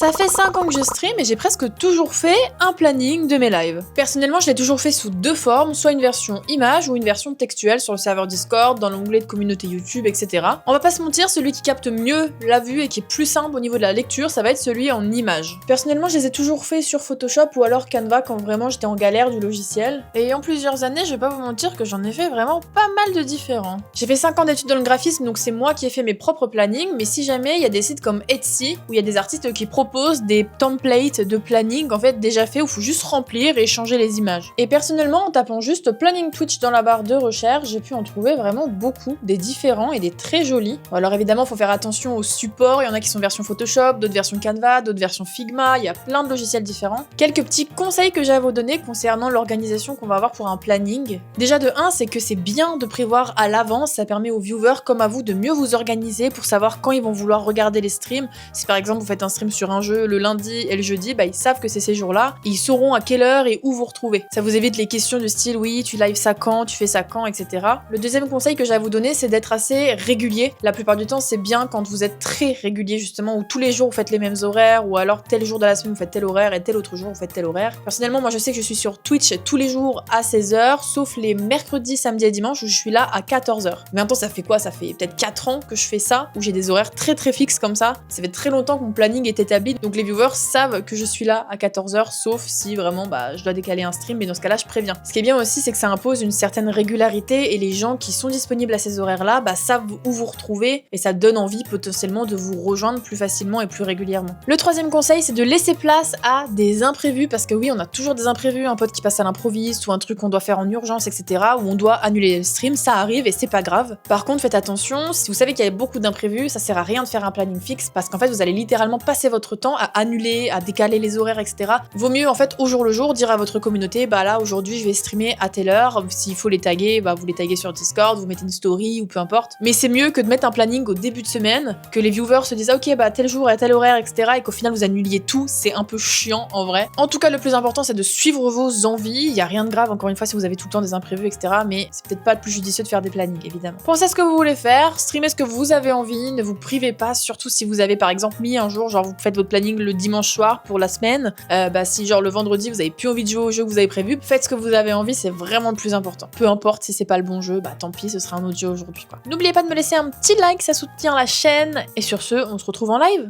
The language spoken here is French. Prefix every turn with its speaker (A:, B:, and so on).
A: Ça fait 5 ans que je stream et j'ai presque toujours fait un planning de mes lives. Personnellement, je l'ai toujours fait sous deux formes, soit une version image ou une version textuelle sur le serveur Discord, dans l'onglet de communauté YouTube, etc. On va pas se mentir, celui qui capte mieux la vue et qui est plus simple au niveau de la lecture, ça va être celui en image. Personnellement, je les ai toujours fait sur Photoshop ou alors Canva quand vraiment j'étais en galère du logiciel. Et en plusieurs années, je vais pas vous mentir que j'en ai fait vraiment pas mal de différents. J'ai fait 5 ans d'études dans le graphisme, donc c'est moi qui ai fait mes propres plannings, mais si jamais il y a des sites comme Etsy, où il y a des artistes qui proposent des templates de planning en fait déjà fait où il faut juste remplir et changer les images. Et personnellement, en tapant juste planning Twitch dans la barre de recherche, j'ai pu en trouver vraiment beaucoup, des différents et des très jolis. Alors évidemment, il faut faire attention au support, il y en a qui sont version Photoshop, d'autres version Canva, d'autres version Figma, il y a plein de logiciels différents. Quelques petits conseils que j'ai à vous donner concernant l'organisation qu'on va avoir pour un planning. Déjà de 1, c'est que c'est bien de prévoir à l'avance, ça permet aux viewers comme à vous de mieux vous organiser pour savoir quand ils vont vouloir regarder les streams. Si par exemple vous faites un stream sur un jeu le lundi et le jeudi, bah ils savent que c'est ces jours-là, et ils sauront à quelle heure et où vous retrouver. Ça vous évite les questions de style oui, tu live ça quand, tu fais ça quand, etc. Le deuxième conseil que j'ai à vous donner, c'est d'être assez régulier. La plupart du temps, c'est bien quand vous êtes très régulier justement, où tous les jours vous faites les mêmes horaires, ou alors tel jour de la semaine vous faites tel horaire et tel autre jour vous faites tel horaire. Personnellement, moi je sais que je suis sur Twitch tous les jours à 16h, sauf les mercredis, samedis et dimanches où je suis là à 14h. Mais en même temps, ça fait quoi? Ça fait peut-être 4 ans que je fais ça, où j'ai des horaires très fixes comme ça. Ça fait très longtemps que mon planning est établi, donc les viewers savent que je suis là à 14h, sauf si vraiment je dois décaler un stream, mais dans ce cas-là, je préviens. Ce qui est bien aussi, c'est que ça impose une certaine régularité, et les gens qui sont disponibles à ces horaires-là savent où vous retrouver, et ça donne envie potentiellement de vous rejoindre plus facilement et plus régulièrement. Le troisième conseil, c'est de laisser place à des imprévus, parce que oui, on a toujours des imprévus, un pote qui passe à l'improviste, ou un truc qu'on doit faire en urgence, etc., où on doit annuler le stream, ça arrive et c'est pas grave. Par contre, faites attention, si vous savez qu'il y a beaucoup d'imprévus, ça sert à rien de faire un planning fixe, parce qu'en fait, vous allez littéralement passer votre temps à annuler, à décaler les horaires, etc. Vaut mieux en fait au jour le jour dire à votre communauté, là aujourd'hui je vais streamer à telle heure, s'il faut les taguer, vous les taguez sur Discord, vous mettez une story ou peu importe. Mais c'est mieux que de mettre un planning au début de semaine, que les viewers se disent ok tel jour à tel horaire, etc. et qu'au final vous annuliez tout, c'est un peu chiant en vrai. En tout cas, le plus important c'est de suivre vos envies, il y a rien de grave encore une fois si vous avez tout le temps des imprévus, etc. mais c'est peut-être pas le plus judicieux de faire des plannings évidemment. Pensez à ce que vous voulez faire, streamez ce que vous avez envie, ne vous privez pas, surtout si vous avez par exemple mis un jour, genre vous faites votre planning le dimanche soir pour la semaine, si genre le vendredi vous avez plus envie de jouer au jeu que vous avez prévu, faites ce que vous avez envie, c'est vraiment le plus important. Peu importe si c'est pas le bon jeu, tant pis, ce sera un autre jeu aujourd'hui quoi. N'oubliez pas de me laisser un petit like, ça soutient la chaîne, et sur ce, on se retrouve en live.